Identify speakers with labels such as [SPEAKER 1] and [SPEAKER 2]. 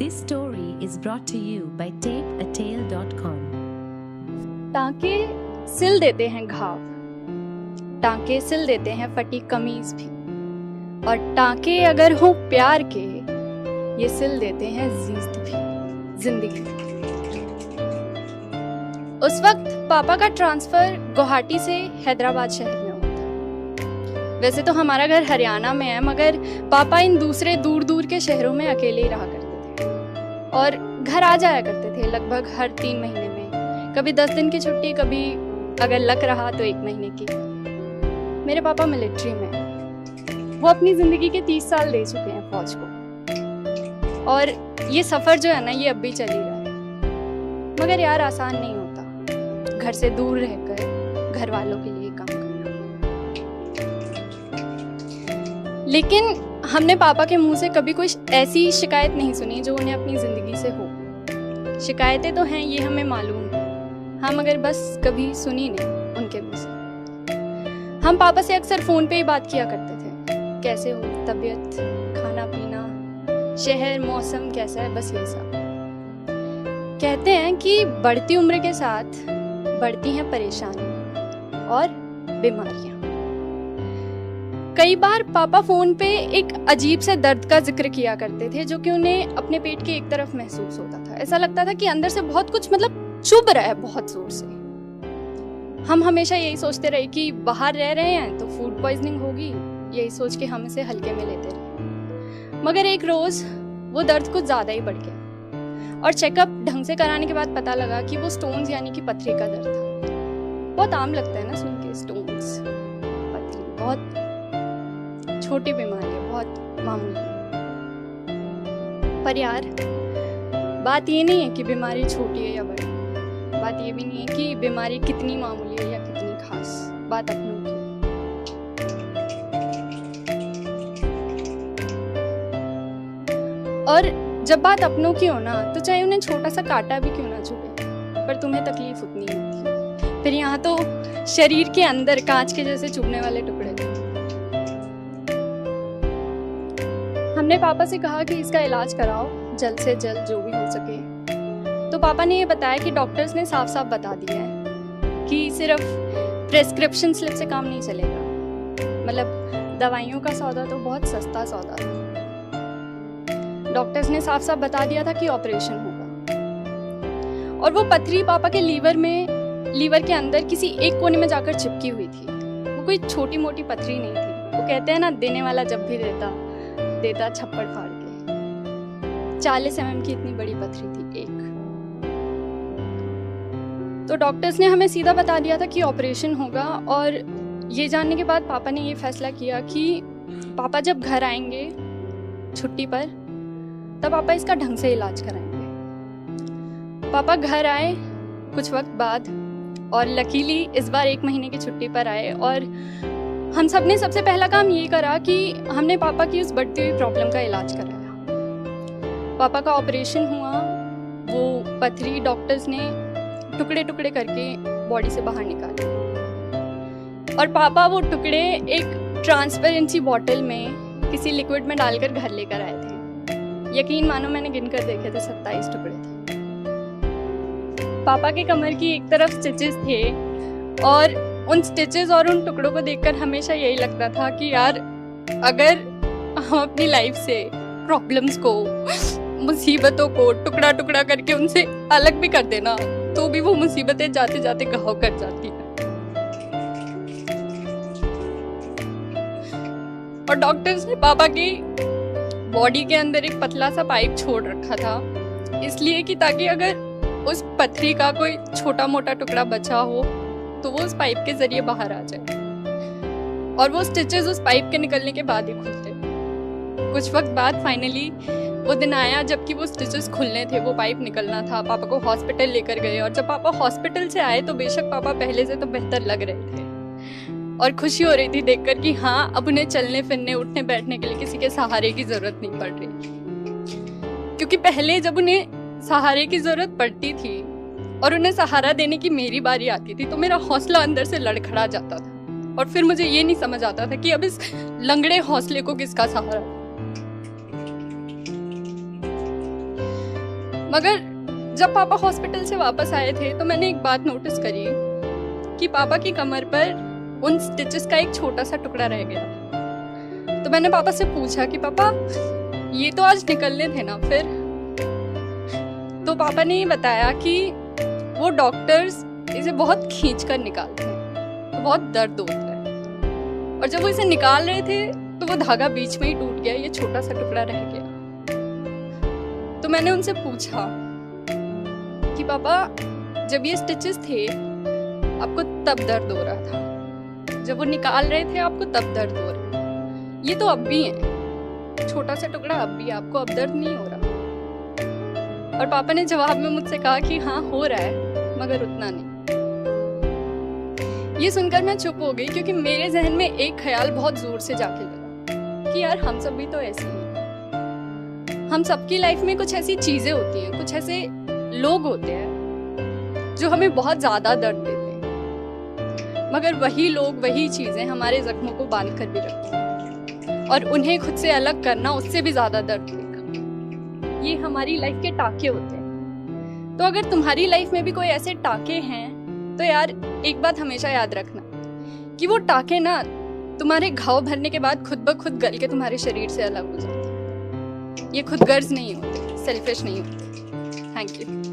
[SPEAKER 1] This story is brought to you by tapeatale.com.
[SPEAKER 2] टांके सिल देते हैं घाव, टांके सिल देते हैं फटी कमीज भी, और टांके अगर हों प्यार के ये सिल देते हैं जीस्त भी, जिंदगी। उस वक्त पापा का ट्रांसफर गुवाहाटी से हैदराबाद शहर में हुआ था। वैसे तो हमारा घर हरियाणा में है, मगर पापा इन दूसरे दूर दूर के शहरों में अकेले ही रहा करते थे और घर आ जाया करते थे लगभग हर 3 महीने में। कभी 10 दिन की छुट्टी, कभी अगर लक रहा तो 1 महीने की। मेरे पापा मिलिट्री में हैं। वो अपनी जिंदगी के 30 साल दे चुके हैं फौज को, और ये सफर जो है ना, ये अब भी चल ही रहा है। मगर यार, आसान नहीं होता घर से दूर रहकर घर वालों के लिए काम करना। लेकिन हमने पापा के मुंह से कभी कोई ऐसी शिकायत नहीं सुनी जो उन्हें अपनी जिंदगी से हो। शिकायतें तो हैं, ये हमें मालूम है, हम मगर बस कभी सुनी नहीं उनके मुंह से। हम पापा से अक्सर फोन पे ही बात किया करते थे, कैसे हो, तबीयत, खाना पीना, शहर, मौसम कैसा है, बस ये सब। कहते हैं कि बढ़ती उम्र के साथ बढ़ती हैं परेशानियां और बीमारियां। कई बार पापा फोन पे एक अजीब से दर्द का जिक्र किया करते थे जो कि उन्हें अपने पेट के एक तरफ महसूस होता था। ऐसा लगता था कि अंदर से बहुत कुछ चुभ रहा है बहुत जोर से। हम हमेशा यही सोचते रहे कि बाहर रह रहे हैं तो फूड पॉइजनिंग होगी, यही सोच के हम इसे हल्के में लेते रहे। मगर एक रोज वो दर्द कुछ ज्यादा ही बढ़ गया और चेकअप ढंग से कराने के बाद पता लगा कि वो स्टोन्स यानी कि पथरी का दर्द था। बहुत आम लगता है ना सुन के, स्टोन्स, पथरी, बहुत छोटी बीमारी है, बहुत मामूली। पर यार, बात ये नहीं है कि बीमारी छोटी है या बड़ी, बात ये भी नहीं है कि बीमारी कितनी मामूली है या कितनी खास। बात अपनों की। और जब बात अपनों की हो ना, तो चाहे उन्हें छोटा सा कांटा भी क्यों ना चुभे, पर तुम्हें तकलीफ उतनी होती। फिर यहाँ तो शरीर के अंदर कांच के जैसे चुभने वाले टुकड़े थे। हमने पापा से कहा कि इसका इलाज कराओ जल्द से जल्द, जो भी हो सके। तो पापा ने ये बताया कि डॉक्टर्स ने साफ साफ बता दिया है कि सिर्फ प्रेस्क्रिप्शन स्लिप से काम नहीं चलेगा। मतलब दवाइयों का सौदा तो बहुत सस्ता सौदा था। डॉक्टर्स ने साफ साफ बता दिया था कि ऑपरेशन होगा। और वो पथरी पापा के लीवर के अंदर किसी एक कोने में जाकर चिपकी हुई थी। वो कोई छोटी मोटी पथरी नहीं थी। वो कहते हैं ना, देने वाला जब भी देता छप्पड़ फाड़ के। 40 mm की इतनी बड़ी पथरी थी एक। तो डॉक्टर्स ने हमें सीधा बता दिया था कि ऑपरेशन होगा। और ये जानने के बाद पापा ने ये फैसला किया कि पापा जब घर आएंगे छुट्टी पर, तब पापा इसका ढंग से इलाज कराएंगे। पापा घर आए कुछ वक्त बाद, और लकीली इस बार 1 महीने की छुट्टी पर आए। और हम सब ने सबसे पहला काम ये करा कि हमने पापा की उस बढ़ती हुई प्रॉब्लम का इलाज कराया। पापा का ऑपरेशन हुआ। वो पथरी डॉक्टर्स ने टुकड़े टुकड़े करके बॉडी से बाहर निकाले, और पापा वो टुकड़े एक ट्रांसपेरेंसी बॉटल में किसी लिक्विड में डालकर घर लेकर आए थे। यकीन मानो, मैंने गिनकर देखे थे, 27 टुकड़े थे। पापा के कमर की एक तरफ स्टिचेस थे, और उन स्टिचेस और उन टुकड़ों को देखकर हमेशा यही लगता था कि यार, अगर हम अपनी लाइफ से प्रॉब्लम्स को, मुसीबतों को टुकड़ा टुकड़ा करके उनसे अलग भी कर देना, तो भी वो मुसीबतें जाते जाते घाव कर जाती है। और डॉक्टर्स ने पापा की बॉडी के अंदर एक पतला सा पाइप छोड़ रखा था, इसलिए कि ताकि अगर उस पथरी का कोई छोटा मोटा टुकड़ा बचा हो तो वो उस पाइप के जरिए बाहर आ जाए। और वो स्टिचेस उस पाइप के निकलने के बाद ही खुलते। कुछ वक्त बाद फाइनली वो दिन आया जबकि वो स्टिचेस खुलने थे, वो पाइप निकलना था। पापा को हॉस्पिटल लेकर गए, और जब पापा हॉस्पिटल से आए तो बेशक पापा पहले से तो बेहतर लग रहे थे, और खुशी हो रही थी देखकर कि हाँ, अब उन्हें चलने फिरने, उठने बैठने के लिए किसी के सहारे की जरूरत नहीं पड़ रही। क्योंकि पहले जब उन्हें सहारे की जरूरत पड़ती थी और उन्हें सहारा देने की मेरी बारी आती थी, तो मेरा हौसला अंदर से लड़खड़ा जाता था, और फिर मुझे ये नहीं समझ आता था कि अब इस लंगड़े हौसले को किसका सहारा। मगर जब पापा हॉस्पिटल से वापस आए थे तो मैंने एक बात नोटिस करी कि पापा की कमर पर उन स्टिचेस का एक छोटा सा टुकड़ा रह गया। तो मैंने पापा से पूछा कि पापा ये तो आज निकलने थे ना फिर? तो पापा ने ये बताया कि वो डॉक्टर्स इसे बहुत खींच कर निकालते हैं, तो बहुत दर्द होता है, और जब वो इसे निकाल रहे थे तो वो धागा बीच में ही टूट गया, ये छोटा सा टुकड़ा रह गया। तो मैंने उनसे पूछा कि पापा जब ये स्टिचेस थे आपको तब दर्द हो रहा था, जब वो निकाल रहे थे आपको तब दर्द हो रहा है, ये तो अब भी है, छोटा सा टुकड़ा अब भी, आपको अब दर्द नहीं हो रहा? और पापा ने जवाब में मुझसे कहा कि हाँ हो रहा है मगर उतना नहीं। ये सुनकर मैं चुप हो गई, क्योंकि मेरे जहन में एक ख्याल बहुत जोर से जाके लगा कि यार हम सब भी तो ऐसे ही हैं। हम सबकी लाइफ में कुछ ऐसी चीजें होती हैं, कुछ ऐसे लोग होते हैं जो हमें बहुत ज्यादा दर्द देते हैं, मगर वही लोग वही चीजें हमारे जख्मों को बांध कर भी रखती हैं, और उन्हें खुद से अलग करना उससे भी ज्यादा दर्द देगा। ये हमारी लाइफ के टाके होते हैं। तो अगर तुम्हारी लाइफ में भी कोई ऐसे टाके हैं तो यार एक बात हमेशा याद रखना कि वो टाके ना तुम्हारे घाव भरने के बाद खुद ब खुद गल के तुम्हारे शरीर से अलग हो जाते हैं। ये खुद गर्ज नहीं होते, सेल्फिश नहीं होते। Thank you.